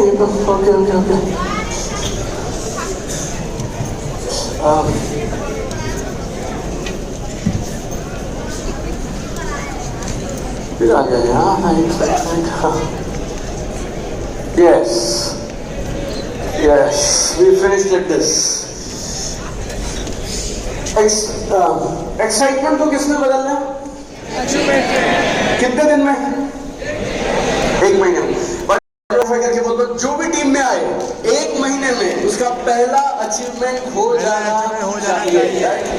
ये तो okay okay okay. फिर आ गया हाँ yes yes we finished it this. Excitement को किसने बदलना है? कितने दिन में? 1 महीने में। करके बोल दो जो भी टीम में आए 1 महीने में उसका पहला अचीवमेंट हो जाना चाहिए।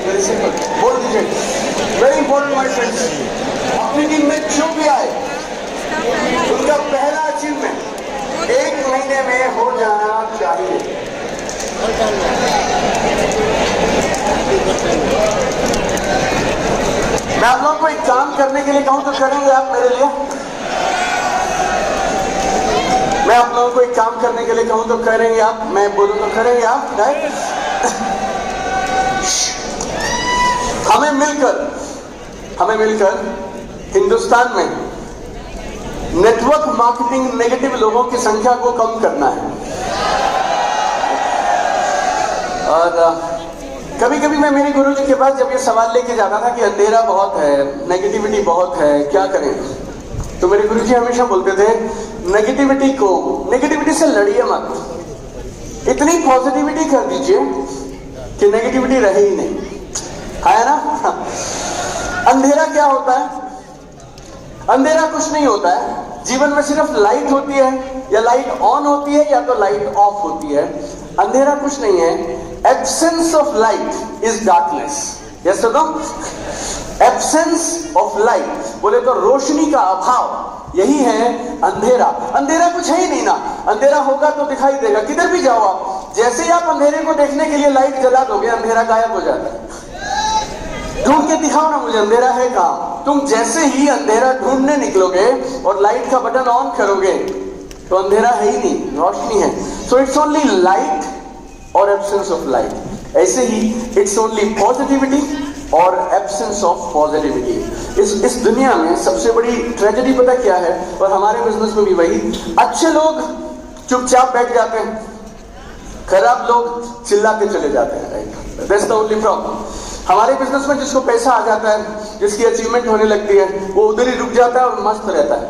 वेरी सिंपल, बोल दीजिए। वेरी इंपॉर्टेंट माय फ्रेंड्स, अपनी टीम में जो भी आए उनका पहला अचीवमेंट 1 महीने में हो जाना चाहिए। मैं आप लोगों को एक काम करने के लिए कहूं तो करेंगे आप मेरे लिए? मैं आप लोगों को एक काम करने के लिए कहूं तो करेंगे आप? मैं बोलूं तो करेंगे आप? राइट? हमें मिलकर हिंदुस्तान में नेटवर्क मार्केटिंग नेगेटिव लोगों की संख्या को कम करना है। और कभी कभी मैं मेरे गुरुजी के पास जब ये सवाल लेके जाता था कि अंधेरा बहुत है, नेगेटिविटी बहुत है, क्या करें, तो मेरे गुरुजी हमेशा बोलते थे नेगेटिविटी से लड़िए मत, इतनी पॉजिटिविटी कर दीजिए कि नेगेटिविटी रहे ही नहीं। है ना? अंधेरा क्या होता है? अंधेरा कुछ नहीं होता है। जीवन में सिर्फ लाइट होती है, या लाइट ऑन होती है या तो लाइट ऑफ होती है। अंधेरा कुछ नहीं है। Absence of light is darkness. Yes और नो? एब्सेंस ऑफ लाइट बोले तो रोशनी का अभाव, यही है अंधेरा। अंधेरा कुछ है ही नहीं ना। अंधेरा होगा तो दिखाई देगा, किधर भी जाओ आप, जैसे ही आप अंधेरे को देखने के लिए लाइट जला दोगे अंधेरा गायब हो जाता है। ढूंढ के दिखाओ ना मुझे अंधेरा है कहां। तुम जैसे ही अंधेरा ढूंढने निकलोगे और लाइट का बटन ऑन करोगे तो अंधेरा है ही नहीं, रोशनी है। सो इट्स ओनली लाइट और एब्सेंस ऑफ लाइट। ऐसे ही इट्स ओनली पॉजिटिविटी और एब्सेंस ऑफ पॉजिटिविटी। इस दुनिया में सबसे बड़ी ट्रेजेडी पता क्या है? और हमारे बिजनेस में भी वही। अच्छे लोग चुपचाप बैठ जाते हैं, खराब लोग चिल्लाते चले जाते हैं। Right? That's the only problem. हमारे बिजनेस में जिसको पैसा आ जाता है, जिसकी अचीवमेंट होने लगती है, वो उधर ही रुक जाता है और मस्त रहता है।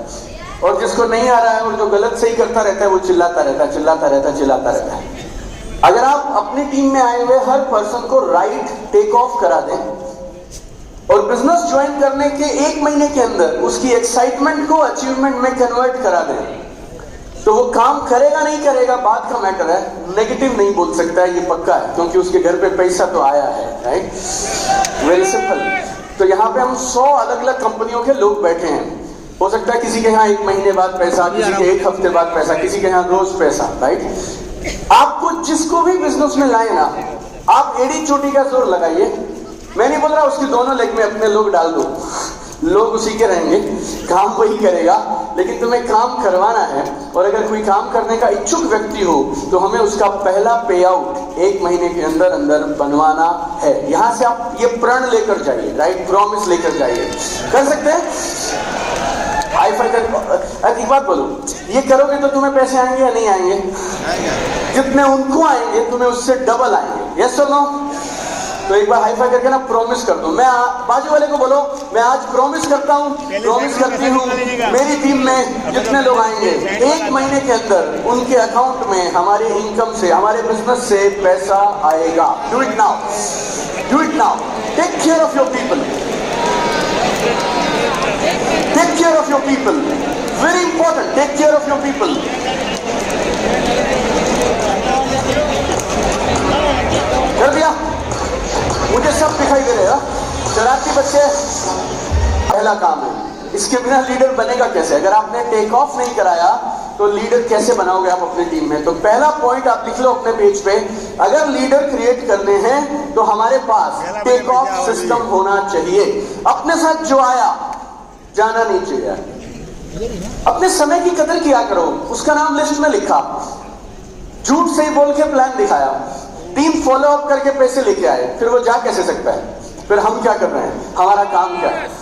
और जिसको नहीं आ रहा है और जो गलत सही करता रहता है वो चिल्लाता रहता है। अगर आप अपनी टीम में आए हुए हर पर्सन को राइट टेक ऑफ करा दें और बिजनेस ज्वाइन करने के 1 महीने के अंदर उसकी एक्साइटमेंट को अचीवमेंट में कन्वर्ट करा दें, तो वो काम करेगा नहीं करेगा बात का मैटर है। नेगेटिव नहीं बोल सकता है, ये पक्का है, क्योंकि उसके घर पे पैसा तो आया है। राइट? Very simple. तो यहाँ पे हम 100 अलग अलग कंपनियों के लोग बैठे हैं। हो सकता है किसी के यहाँ 1 महीने बाद पैसा, किसी के 1 हफ्ते बाद पैसा, किसी के यहाँ रोज पैसा। राइट? आपको जिसको भी बिजनेस में लाए ना, आप एड़ी चोटी का जोर लगाइए। मैं नहीं बोल रहा उसकी दोनों लेग में अपने लोग डाल दो, लोग उसी के रहेंगे, काम वही करेगा, लेकिन तुम्हें काम करवाना है। और अगर कोई काम करने का इच्छुक व्यक्ति हो तो हमें उसका पहला पे आउट 1 महीने के अंदर अंदर बनवाना है। यहां से आप ये प्रण लेकर जाइए, राइट? प्रॉमिस लेकर जाइए। कर सकते हैं? हाई फाई कर। एक बात बोलो, ये करोगे तो तुम्हें पैसे आएंगे या नहीं आएंगे? जितने उनको आएंगे तुम्हें उससे डबल आएंगे। यस और नो? तो एक बार हाई फाई करके ना प्रॉमिस कर दो। मैं बाजू वाले को बोलो, मैं आज प्रॉमिस करता हूँ, प्रॉमिस करती हूँ, मेरी टीम में जितने लोग आएंगे 1 महीने के अंदर उनके अकाउंट में हमारे इनकम से, हमारे बिजनेस से पैसा आएगा। Do it now, do it now. Take care of your people, take care of your people. Very important, take care of your people. कर दिया? मुझे सब दिखाई दे रहा है। शरारती बच्चे, पहला काम है। इसके बिना लीडर बनेगा कैसे? अगर आपने टेक ऑफ नहीं कराया तो लीडर कैसे बनाओगे आप अपनी टीम में? तो पहला पॉइंट आप लिख लो अपने पेज पे, अगर लीडर क्रिएट करने हैं तो हमारे पास टेक ऑफ सिस्टम होना चाहिए। अपने साथ जो आया जाना नहीं चाहिए। अपने समय की कदर किया करो। उसका नाम लिस्ट में लिखा, झूठ सही बोल के प्लान दिखाया, टीम फॉलो अप करके पैसे लेके आए, फिर वो जा कैसे सकता है? फिर हम क्या कर रहे हैं? हमारा काम क्या है?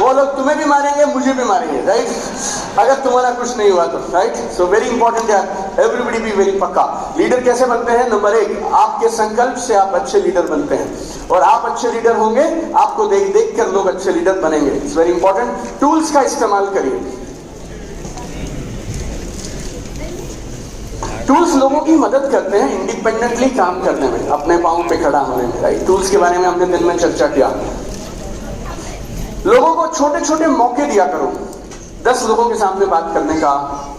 वो लोग तुम्हें भी मारेंगे, मुझे भी मारेंगे, राइट? अगर तुम्हारा कुछ नहीं हुआ तो, राइट? सो वेरी इंपॉर्टेंट यार, एवरीबडी बी वेरी पक्का। लीडर कैसे बनते हैं? नंबर 1, आपके संकल्प से आप अच्छे लीडर बनते हैं, और आप अच्छे लीडर होंगे, आपको देख देख कर लोग अच्छे लीडर बनेंगे। It's very important. टूल्स का इस्तेमाल करिए। टूल्स लोगों की मदद करते हैं इंडिपेंडेंटली काम करने में, अपने पांव पे खड़ा होने में, राइट? टूल्स के बारे में हमने दिन में चर्चा किया। लोगों को छोटे छोटे मौके दिया करो। 10 लोगों के सामने बात करने का,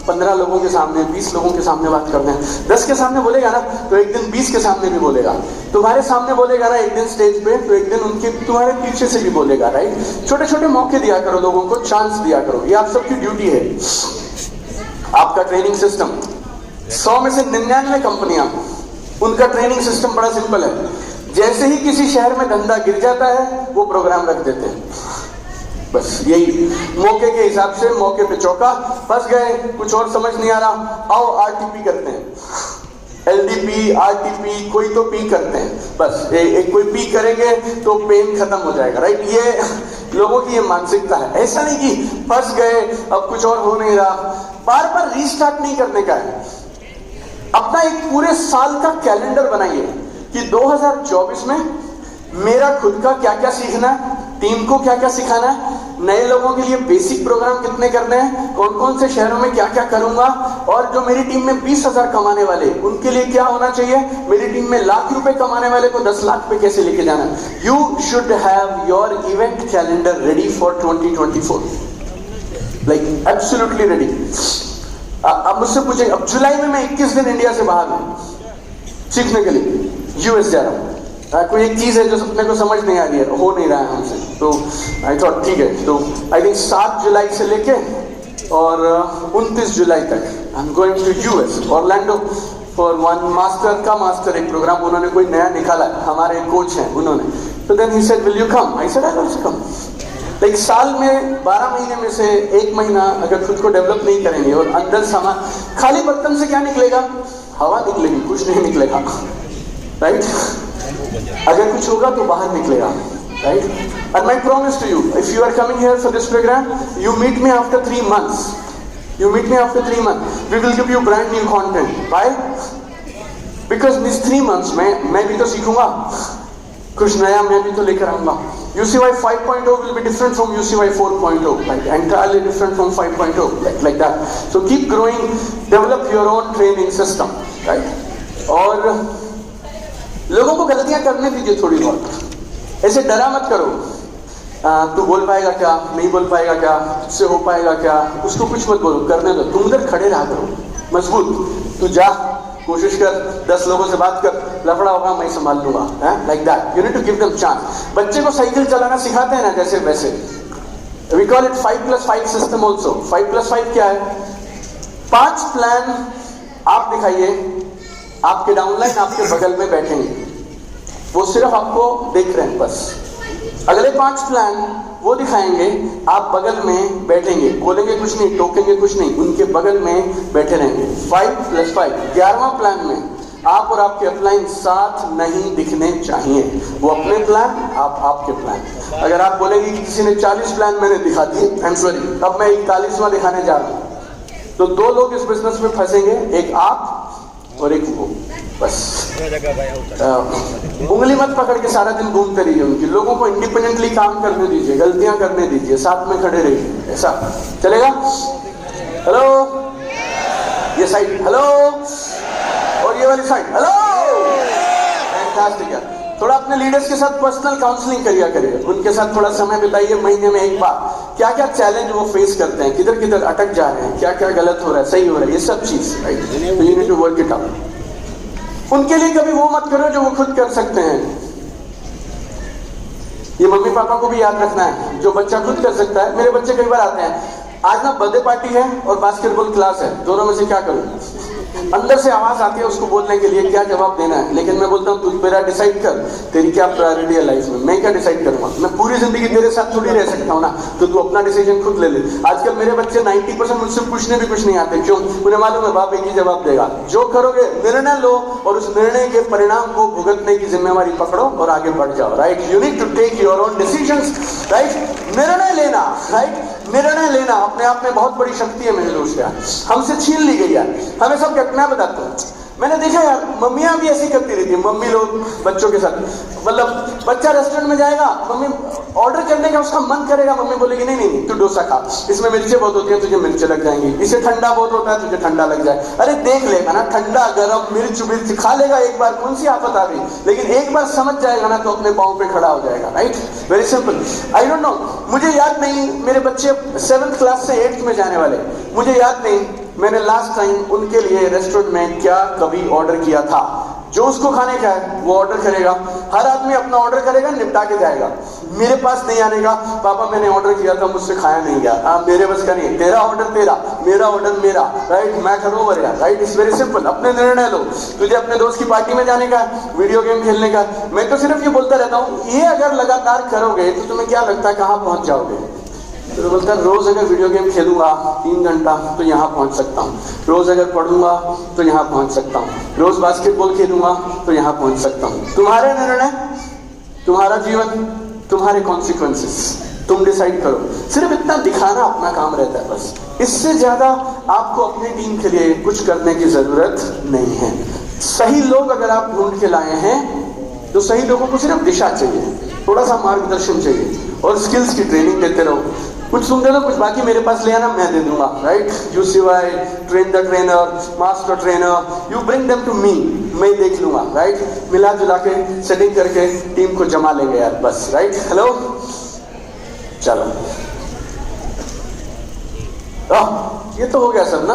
15 लोगों के सामने, 20 लोगों के सामने बात करने। 10 के सामने बोलेगा ना तो एक दिन 20 के सामने भी बोलेगा। तुम्हारे सामने बोलेगा ना एक दिन स्टेज पे, तो एक दिन उनके तुम्हारे पीछे से भी बोलेगा, राइट? छोटे छोटे मौके दिया करो, लोगों को चांस दिया करो। ये आप सबकी ड्यूटी है। आपका ट्रेनिंग सिस्टम, 100 में से 99 कंपनियां, उनका ट्रेनिंग सिस्टम बड़ा सिंपल है। जैसे ही किसी शहर में धंधा गिर जाता है, वो प्रोग्राम रख देते हैं। बस यही, मौके के हिसाब से, मौके पे चौका, फंस गए, कुछ और समझ नहीं आ रहा, आओ आरटीपी करते हैं, एलडीपी, आरटीपी, कोई तो पी करते हैं। बस एक कोई पी करेंगे तो पेन खत्म हो जाएगा, राइट? ये लोगों की ये मानसिकता है। ऐसा नहीं कि फंस गए, अब कुछ और हो नहीं रहा। बार बार रीस्टार्ट नहीं करने का है। अपना एक पूरे साल का कैलेंडर बनाइए कि 2024 में मेरा खुद का क्या क्या सीखना है, टीम को क्या क्या सिखाना है, नए लोगों के लिए बेसिक प्रोग्राम कितने करने हैं, कौन कौन से शहरों में क्या क्या करूंगा, और जो मेरी टीम में 20,000 कमाने वाले, उनके लिए क्या होना चाहिए, मेरी टीम में लाख रुपए कमाने वाले को 10 लाख पे कैसे लेके जाना। You should have your event calendar ready for 2024, like absolutely ready. अब मुझसे पूछेंगे, अब जुलाई में मैं 21 दिन इंडिया से बाहर हूं सीखने के लिए, यूएस जा रहा हूं। कोई एक चीज है जो अपने को समझ नहीं आ रही है, हो नहीं रहा है हमसे, तो आई थॉट ठीक है, तो आई थिंक 7 जुलाई से लेके और 29 जुलाई तक I am going to US, Orlando, for one master एक प्रोग्राम उन्होंने कोई नया निकाला है, हमारे कोच हैं उन्होंने। तो then he said will you come? I said I will come. Like साल में 12 महीने में से 1 महीना अगर खुद को डेवलप नहीं करेंगे और अंदर सामान, खाली बर्तन से क्या निकलेगा? हवा निकलेगी, कुछ नहीं निकलेगा, राइट? अगर कुछ होगा तो बाहर निकलेगा, right? And my promise to you, if you are coming here for this program, you meet me after 3 months. You meet me after 3 months. We will give you brand new content. Why? Because in these 3 months मैं भी तो सीखूंगा, कुछ नया मैं भी तो लेकर आऊंगा। UCY 5.0 will be different from UCY 4.0, like entirely different from 5.0, like that. So keep growing, develop your own training system, right? और लोगों को गलतियां करने दीजिए थोड़ी बहुत, ऐसे डरा मत करो। तू बोल पाएगा क्या, नहीं बोल पाएगा क्या, तुझसे हो पाएगा क्या, उसको कुछ मत बोलो, करने दो। तुम उधर खड़े रहा करो मजबूत, तू जा, कोशिश कर, 10 लोगों से बात कर, लफड़ा होगा मैं संभाल लूंगा, like that. You need to give them chance. बच्चे को साइकिल चलाना सिखाते हैं ना जैसे वैसे, we call it 5+5 system also. 5+5 क्या है? 5 प्लान आप दिखाइए, आपके डाउनलाइन आपके बगल में बैठेंगे, वो सिर्फ आपको देख रहे हैं बस। अगले 5 प्लान वो दिखाएंगे, आप बगल में बैठेंगे, बोलेंगे कुछ नहीं, टोकेंगे कुछ नहीं, उनके बगल में बैठे रहेंगे। 5+5। 11वां प्लान में आप और आपके अपलाइन साथ नहीं दिखने चाहिए, वो अपने प्लान, आप आपके प्लान। अगर आप बोलेंगे कि किसी ने 40 प्लान मैंने दिखा दिए, आई एम सॉरी, अब मैं 41वां दिखाने जा रहा हूं, तो 2 लोग इस बिजनेस में फंसेंगे, एक आप और एक वो, बस। उंगली मत पकड़ के सारा दिन घूमते रहिए उनकी। लोगों को इंडिपेंडेंटली काम करने दीजिए, गलतियां करने दीजिए, साथ में खड़े रहिए, ऐसा चलेगा? हेलो, ये साइड हेलो, और ये वाली साइड हेलो, फैंटास्टिक है। थोड़ा अपने लीडर्स के साथ पर्सनल काउंसलिंग करिए, उनके साथ थोड़ा समय बिताइए महीने में एक बार, क्या क्या चैलेंज वो फेस करते हैं, किधर किधर अटक जा रहे हैं, क्या क्या गलत हो रहा है, सही हो रहा है, ये सब चीज, राइट? तो you need to work it out. उनके लिए कभी वो मत करो जो वो खुद कर सकते हैं। ये मम्मी पापा को भी याद रखना है, जो बच्चा खुद कर सकता है। मेरे बच्चे कई बार आते हैं, आज ना बर्थडे पार्टी है और बास्केटबॉल क्लास है, दोनों में से क्या करूं? अंदर से आवाज आती है उसको बोलने के लिए क्या जवाब देना है, लेकिन मैं बोलता हूँ तू मेरा डिसाइड कर, तेरी क्या प्रायोरिटी है लाइफ में, मैं क्या डिसाइड करूंगा, मैं पूरी जिंदगी तेरे साथ थोड़ी रह सकता हूँ ना, तो तू अपना डिसीजन खुद ले ले। आजकल मेरे बच्चे 90% मुझसे पूछने भी कुछ नहीं आते, क्यों? उन्हें मालूम है बाप एक ही जवाब देगा, जो करोगे निर्णय लो और उस निर्णय के परिणाम को भुगतने की जिम्मेवारी पकड़ो और आगे बढ़ जाओ, right? You need to take your own decisions, right? निर्णय लेना, राइट? निर्णय लेना अपने आप में बहुत बड़ी शक्ति है मेरे दोस्त यार, हमसे छीन ली गई है। हमें सब मैं बताता हूँ, मैंने देखा यार मम्मियां भी ऐसी करती रहती है, मम्मी लोग बच्चों के साथ, मतलब बच्चा रेस्टोरेंट में जाएगा, मम्मी ऑर्डर करने का उसका मन करेगा, मम्मी बोलेगी नहीं नहीं नहीं तू डोसा खा, इसमें मिर्चें बहुत होती हैं, तुझे मिर्चें लग जाएंगी, इसे ठंडा बहुत होता है, तुझे ठंडा लग जाए। अरे देख लेगा ना, ठंडा गरम मिर्च मिर्च खा लेगा एक बार, कौन सी आफत आ गई, लेकिन एक बार समझ जाएगा ना तो अपने पाँव पे खड़ा हो जाएगा, right? Very simple. I don't know, मुझे याद नहीं, मेरे बच्चे 7th क्लास से 8th में जाने वाले, मुझे याद नहीं मैंने लास्ट टाइम उनके लिए रेस्टोरेंट में क्या कभी ऑर्डर किया था। जो उसको खाने का है वो ऑर्डर करेगा, हर आदमी अपना ऑर्डर करेगा, निपटा के जाएगा, मेरे पास नहीं आने का, पापा मैंने ऑर्डर किया था मुझसे खाया नहीं गया, मेरे बस का नहीं, तेरा ऑर्डर तेरा, मेरा ऑर्डर मेरा, राइट? मैं करो ओवर यार, राइट? It's very simple. अपने निर्णय लो, तुझे अपने दोस्त की पार्टी में जाने का, वीडियो गेम खेलने का, मैं तो सिर्फ ये बोलता रहता हूँ, ये अगर लगातार करोगे तो तुम्हें क्या लगता है कहाँ पहुंच जाओगे? तो बोलता है रोज अगर वीडियो गेम खेलूंगा 3 घंटा तो यहाँ पहुंच सकता हूँ, रोज अगर पढ़ूंगा तो यहाँ पहुंच सकता हूँ, रोज बास्केटबॉल खेलूंगा तो यहाँ पहुंच सकता हूँ। तुम्हारे निर्णय, तुम्हारा जीवन, तुम्हारे कॉन्सिक्वेंसेस, तुम डिसाइड करो। सिर्फ इतना दिखाना अपना काम रहता है बस, इससे ज्यादा आपको अपनी टीम के लिए कुछ करने की जरूरत नहीं है। सही लोग अगर आप ढूंढ के लाए हैं तो सही लोगों को सिर्फ दिशा चाहिए, थोड़ा सा मार्गदर्शन चाहिए और स्किल्स की ट्रेनिंग देते रहो। कुछ तुम दे दो, कुछ बाकी मेरे पास ले आना, मैं दे दूंगा, राइट? यू सिवाय train the trainer, master trainer, you bring them to me, मैं देख लूंगा, राइट? मिला जुला के सेटिंग करके टीम को जमा लेंगे यार, बस, राइट? हेलो, चलो ये तो हो गया सब ना,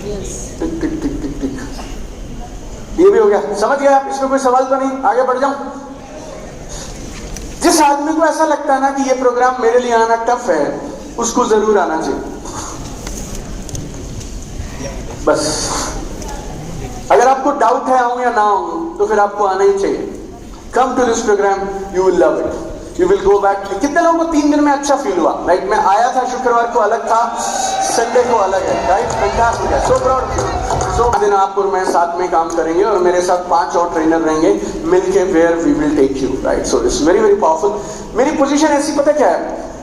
टिक टिक टिक टिक टिक, ये भी हो गया, समझ गए आप? इसमें कोई सवाल तो नहीं, आगे बढ़ जाऊं? जिस आदमी को ऐसा लगता है ना कि ये प्रोग्राम मेरे लिए आना टफ है, उसको जरूर आना चाहिए, बस। अगर आपको डाउट है आऊं या ना आऊं तो फिर आपको आना ही चाहिए। Come to this program, you will love it, you will go back. कितने लोगों को 3 दिन में अच्छा फील हुआ? राइट? मैं आया था, शुक्रवार को अलग था, संडे को अलग है, राइट? फैंटास्टिक है, सो प्राउड। सो दिन आप और मैं साथ में काम करेंगे और मेरे साथ 5 और ट्रेनर रहेंगे मिलके, where we will take you, right? So it's very very powerful. मेरी पोजीशन ऐसी, पता क्या है,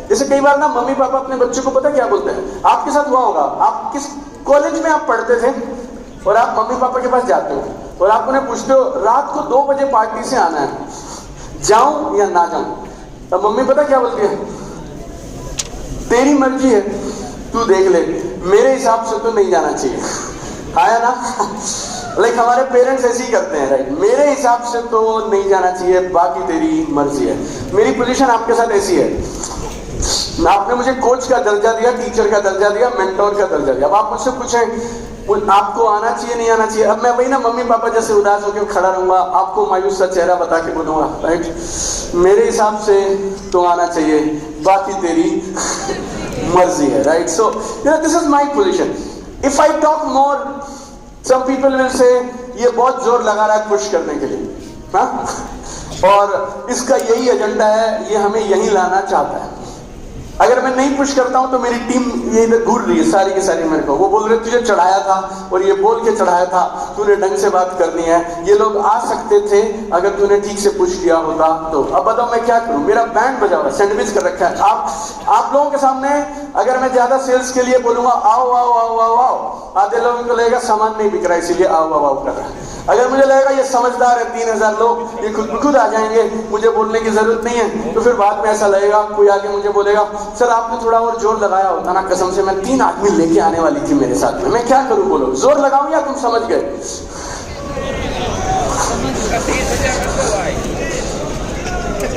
जैसे कई बार ना मम्मी पापा अपने बच्चों को पता क्या बोलते हैं, आपके साथ हुआ होगा, आप किस कॉलेज में आप पढ़ते थे और आप मम्मी पापा के पास जाते हो और आप उन्हें पूछते हो रात को 2 बजे पार्टी से आना है, जाऊं या ना जाऊं? तब मम्मी पता क्या बोलती है, तेरी मर्जी है, तू देख ले, मेरे हिसाब से तो नहीं जाना चाहिए। आया ना? लाइक हमारे पेरेंट्स ऐसे ही करते हैं, राइट? मेरे हिसाब से तो नहीं जाना चाहिए, बाकी तेरी मर्जी है। मेरी पोजीशन आपके साथ ऐसी है, आपने मुझे कोच का दर्जा दिया, टीचर का दर्जा दिया, मेंटोर का दर्जा दिया। अब आप मुझसे पूछें आपको आना चाहिए नहीं आना चाहिए, अब मैं वही ना मम्मी पापा जैसे उदास होकर खड़ा रहूंगा, आपको मायूस सा चेहरा बता के बोलूंगा, राइट? मेरे हिसाब से तो आना चाहिए, बाकी तेरी मर्जी है, right? So this is my position. If I talk more, some people will say ये बहुत जोर लगा रहा है पुश करने के लिए, हाँ? और इसका यही एजेंडा है, ये हमें यही लाना चाहता है। अगर मैं नहीं पुश करता हूं तो मेरी टीम ये इधर घूर रही है सारी की सारी मेरे को, वो बोल रहे तुझे चढ़ाया था और ये बोल के चढ़ाया था, तूने ढंग से बात करनी है, ये लोग आ सकते थे अगर तूने ठीक से पुश किया होता तो। अब बताओ मैं क्या करूं? मेरा बैंड बजा हुआ है, सैंडविच कर रखा है। आप लोगों के सामने अगर मैं ज्यादा सेल्स के लिए बोलूंगा आओ आओ आओ आओ आओ, आधे लोगों को लगेगा सामान नहीं बिक रहा इसीलिए आओ आओ आओ कर रहा है। अगर मुझे लगेगा ये समझदार है, 3000 लोग ये खुद आ जाएंगे, मुझे बोलने की जरूरत नहीं है, तो फिर बाद में ऐसा लगेगा, कोई आके मुझे बोलेगा सर आपने थोड़ा और जोर लगाया होता ना, कसम से मैं 3 आदमी लेके आने वाली थी मेरे साथ में, मैं क्या करूं? बोलो जोर लगाऊं या तुम समझ गए?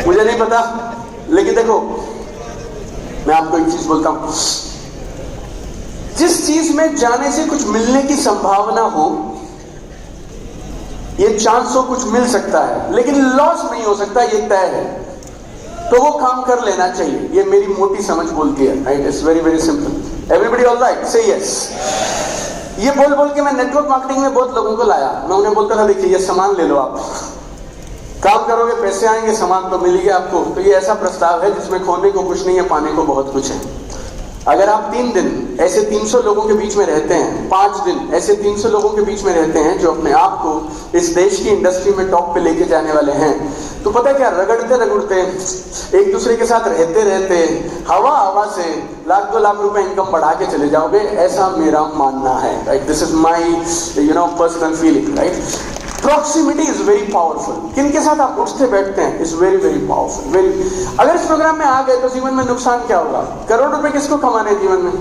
मुझे नहीं पता, लेकिन देखो मैं आपको एक चीज बोलता हूं, जिस चीज में जाने से कुछ मिलने की संभावना हो, ये चांस हो कुछ मिल सकता है लेकिन लॉस नहीं हो सकता, ये तय है, तो वो काम कर लेना चाहिए। ये मेरी मोटी समझ बोलती है, right? It's very very simple. Everybody all right? Say yes. ये बोल बोल के मैं नेटवर्क मार्केटिंग में बहुत लोगों को लाया। मैं उन्हें बोलता था देखिए ये सामान ले लो, आप काम करोगे पैसे आएंगे, सामान तो मिल गया आपको। तो ये ऐसा प्रस्ताव है जिसमें खोने को कुछ नहीं है, पाने को बहुत कुछ है। अगर आप 3 दिन ऐसे 300 लोगों के बीच में रहते हैं, 5 दिन ऐसे 300 लोगों के बीच में रहते हैं जो अपने आप को इस देश की इंडस्ट्री में टॉप पे लेके जाने वाले हैं, तो पता है क्या, रगड़ते रगड़ते एक दूसरे के साथ रहते रहते हवा हवा से लाख 2 लाख रुपए इनकम बढ़ा के चले जाओगे, ऐसा मेरा मानना है। Right, this is my personal feeling. Right, proximity is very powerful. किन के साथ आप उठते बैठते हैं is very very powerful. Very, अगर इस प्रोग्राम में आ गए तो जीवन में नुकसान क्या होगा? करोड़ रुपए किसको कमाने जीवन में?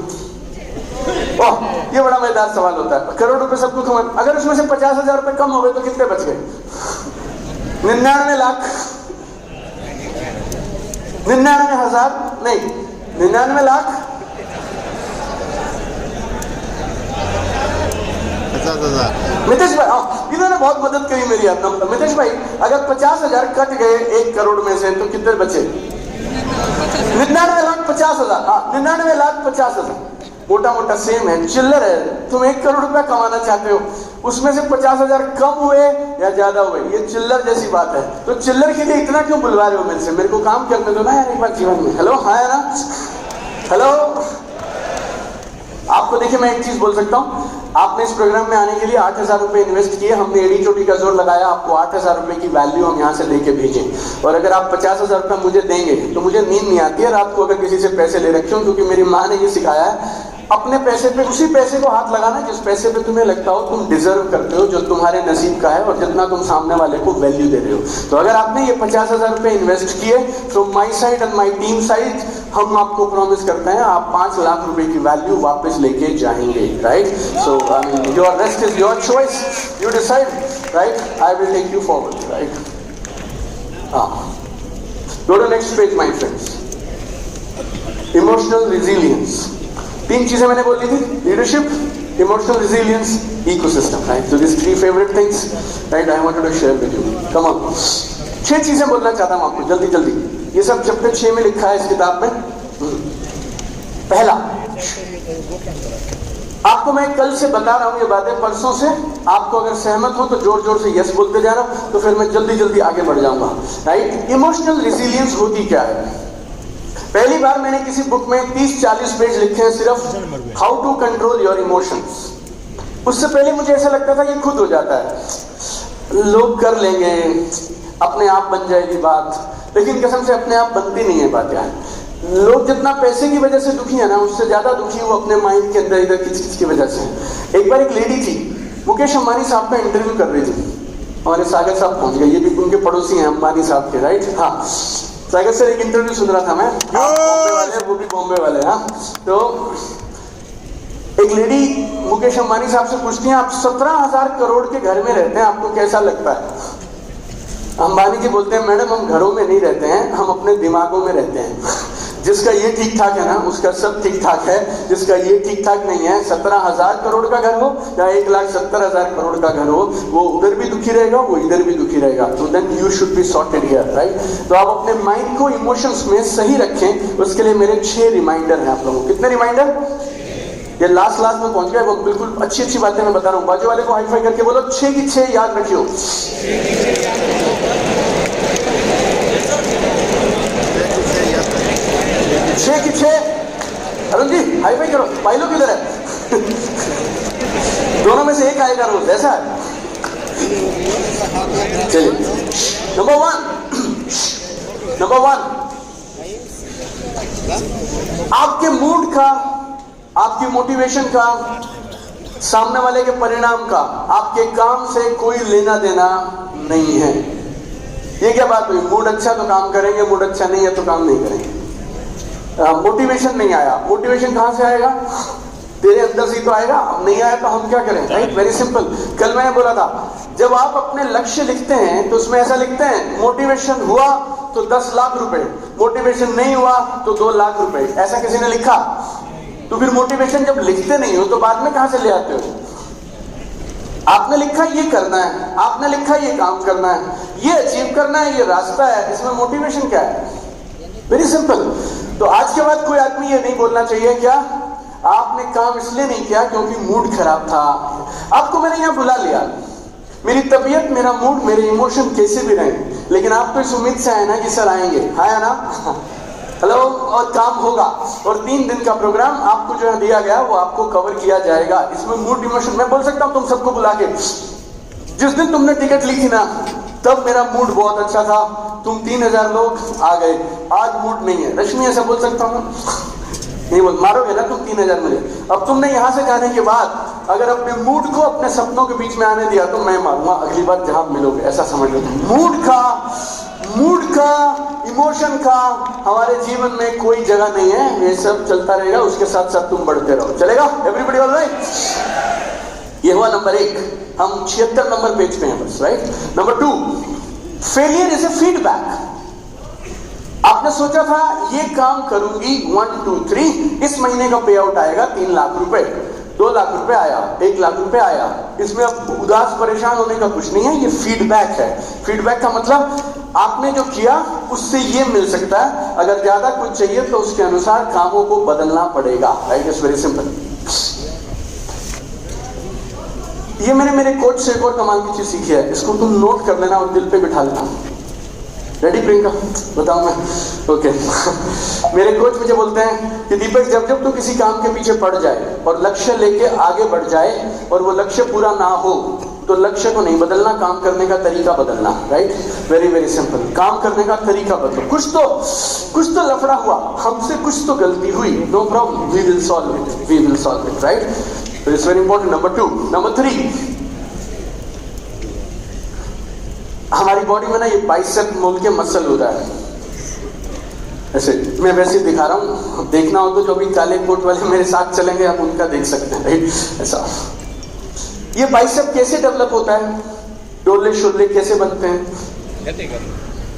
ओह, ये बड़ा मजेदार सवाल होता है। करोड़ रुपए सबको कमाने, अगर उसमें से 50,000 रुपए कम हो गए तो कितने बच गए? 99 लाख, 99,000 नहीं, 99 लाख 50,000। मितेश भाई, इन्होंने बहुत मदद करी मेरी। आप मितेश भाई, अगर 50,000 कट गए 1 करोड़ में से तो कितने बचे? 99,50,000। हाँ, 99,50,000 मोटा मोटा सेम है, चिल्लर है। तुम 1 करोड़ रुपया कमाना चाहते हो, उसमें से 50,000 कम हुए या ज्यादा हुए, ये चिल्लर जैसी बात है। तो चिल्लर के लिए इतना क्यों बुलवा रहे हो मेरे से? मेरे को काम करने दो ना यार एक बार जीवन में। हेलो, हाँ है ना? हेलो, आपको देखिए मैं एक चीज बोल सकता हूं, आपने इस प्रोग्राम में आने के लिए 8,000 रुपए इन्वेस्ट किए, हमने एड़ी चोटी का जोर लगाया, आपको 8,000 रुपए की वैल्यू हम यहाँ से लेके भेजे। और अगर आप 50,000 रुपए मुझे देंगे तो मुझे नींद नहीं आती है रात को अगर किसी से पैसे ले रखे हो, क्योंकि मेरी माँ ने ये सिखाया है, अपने पैसे पे, उसी पैसे को हाथ लगाना जिस पैसे पे तुम्हें लगता हो तुम डिजर्व करते हो, जो तुम्हारे नसीब का है और जितना तुम सामने वाले को वैल्यू दे रहे हो। तो अगर आपने ये 50,000 रुपए इन्वेस्ट किए, from my side and my team side, हम आपको प्रॉमिस करते हैं आप 5 लाख रुपए की वैल्यू वापस लेके जाएंगे। Right, so I mean your rest is your choice, you decide. Right, I will take you forward. Right, go to next page my friends. Emotional resilience, 3 चीजें मैंने बोली थी, leadership, emotional resilience, ecosystem. Right, so these 3 favorite things, right, I wanted to share with you. Come on, 6 चीजें बोलना चाहता हूं आपको जल्दी जल्दी। ये सब चैप्टर 6 में लिखा है इस किताब में। पहला, आपको मैं कल से बता रहा हूं ये बातें, परसों से। आपको अगर सहमत हो तो जोर जोर से यस बोलते जाना, तो फिर मैं जल्दी जल्दी आगे बढ़ जाऊंगा। राइट, इमोशनल रिजिलियंस होती क्या है? पहली बार मैंने किसी बुक में 30-40 पेज लिखे हैं सिर्फ how to control your emotions. उससे पहले मुझे ऐसा लगता था ये खुद हो जाता है, लोग कर लेंगे, अपने आप बन जाएगी बात। लेकिन कसम से अपने आप बनती नहीं है बात यार। लोग जितना पैसे की वजह से दुखी है ना, उससे ज्यादा दुखी वो अपने माइंड के अंदर इधर किच की वजह से। एक बार एक लेडी थी, मुकेश अंबानी साहब का इंटरव्यू कर रही थी, हमारे सागर साहब पहुंच गए, ये भी उनके पड़ोसी हैं अंबानी साहब के। राइट, हाँ, सागर सर एक इंटरव्यू सुन रहा था मैं, बॉम्बे वाले, वो भी बॉम्बे वाले। हाँ, तो एक लेडी मुकेश अंबानी साहब से पूछती है, आप 17,000 करोड़ के घर में रहते हैं, आपको कैसा लगता है? अंबानी जी बोलते हैं, मैडम हम घरों में नहीं रहते हैं, हम अपने दिमागों में रहते हैं। जिसका ये ठीक ठाक है ना, उसका सब ठीक ठाक है, जिसका ये ठीक ठाक नहीं है, 17,000 करोड़ का घर हो या 1,70,000 करोड़ का घर हो, वो उधर भी दुखी रहेगा, वो इधर भी दुखी रहेगा। तो then you should be sorted here. Right, तो आप अपने माइंड को इमोशंस में सही रखें। उसके लिए मेरे 6 रिमाइंडर हैं आप लोगों को। कितने रिमाइंडर? ये लास्ट में पहुंच गए, वो बिल्कुल अच्छी बातें मैं बता रहा हूं। बाजू वाले को हाई फाई करके बोलो 6 की 6 याद रखियो। 6 की 6। अरुण जी हाई फाई करो, पाइलो किधर है? दोनों में से एक आएगा रोज, ऐसा है। चलिए, नंबर 1, आपके मूड का, आपकी मोटिवेशन का, सामने वाले के परिणाम का आपके काम से कोई लेना देना नहीं है। ये क्या बात हुई? मूड अच्छा तो काम करेंगे, मूड अच्छा नहीं है तो काम नहीं करेंगे। मोटिवेशन नहीं आया, मोटिवेशन कहां से आएगा? तेरे अंदर से तो आएगा। अब नहीं आया तो हम क्या करें? Right, very simple. कल मैंने बोला था, जब आप अपने लक्ष्य लिखते हैं तो उसमें ऐसा लिखते हैं, मोटिवेशन हुआ तो 10 लाख रुपए, मोटिवेशन नहीं हुआ तो 2 लाख रुपए। ऐसा किसी ने लिखा? तो फिर मोटिवेशन जब लिखते नहीं हो तो बाद में कहां से ले आते हो? आपने लिखा ये करना है, आपने लिखा ये काम करना है, ये अचीव करना है, ये रास्ता है, इसमें मोटिवेशन क्या है? Very simple. तो आज के बाद कोई आदमी ये नहीं बोलना चाहिए क्या आपने काम इसलिए नहीं किया क्योंकि मूड खराब था। आपको मैंने यहाँ बुला लिया, मेरी तबीयत, मेरा मूड, मेरे इमोशन कैसे भी रहे, लेकिन आप तो इस उम्मीद से आए ना कि सर आएंगे, है ना? हेलो, और काम होगा। और 3 दिन का प्रोग्राम आपको जो है दिया गया वो आपको कवर किया जाएगा। इसमें मूड इमोशन मैं बोल सकता हूँ तुम सबको बुला के, जिस दिन तुमने टिकट ली थी ना तब मेरा मूड बहुत अच्छा था, तुम 3000 लोग आ गए, आज मूड नहीं है। रश्मि ऐसा बोल सकता हूँ? नहीं बोल, मारोगे ना तुम 3000 मिले। अब तुमने यहां से जाने के बाद अगर अपने मूड को अपने सपनों के बीच में आने दिया तो मैं मारूंगा अगली बार जहां मिलोगे, ऐसा समझ लो। मूड का इमोशन का हमारे जीवन में कोई जगह नहीं है, ये सब चलता रहेगा, उसके साथ साथ तुम बढ़ते रहो। चलेगा? Everybody all right? ये हुआ नंबर 1। हम 76 नंबर पेज पे हैं बस, right? Number 2, failure is a feedback. आपने सोचा था ये काम करूंगी 1 2 3, इस महीने का पे आउट आएगा 3 लाख रुपए, 2 लाख रुपए आया, 1 लाख रुपए आया। इसमें अब उदास परेशान होने का कुछ नहीं है, ये फीडबैक है। फीडबैक का मतलब आपने जो किया उससे ये मिल सकता है, अगर ज्यादा कुछ चाहिए तो उसके अनुसार कामों को बदलना पड़ेगा, राइट? It's very simple. ये मैंने मेरे कोच से एक और कमाल की चीज सीखी है, इसको तुम नोट कर लेना और दिल पे बिठा लेना। रेडी प्रियंका? बताऊं मैं? ओके। मेरे कोच मुझे बोलते हैं कि दीपक, जब जब तू किसी काम के पीछे पड़ जाए और लक्ष्य लेके आगे बढ़ जाए और वो लक्ष्य पूरा ना हो तो लक्ष्य को नहीं बदलना, काम करने का तरीका बदलना, राइट? Very very simple. काम करने का तरीका बदलो। कुछ तो लफड़ा हुआ, हमसे कुछ तो गलती हुई, no problem, we will solve it, right? तो it's very important. Number 2। Number 3, हमारी बॉडी में ना ये बाइसेप मोल के मसल होता है, ऐसे मैं वैसे दिखा रहा हूं, देखना हो तो जो भी काले कोट वाले मेरे साथ चलेंगे आप उनका देख सकते हैं, राइट? ऐसा ये बाइसेप कैसे डेवलप होता है, डोले शोले कैसे बनते हैं?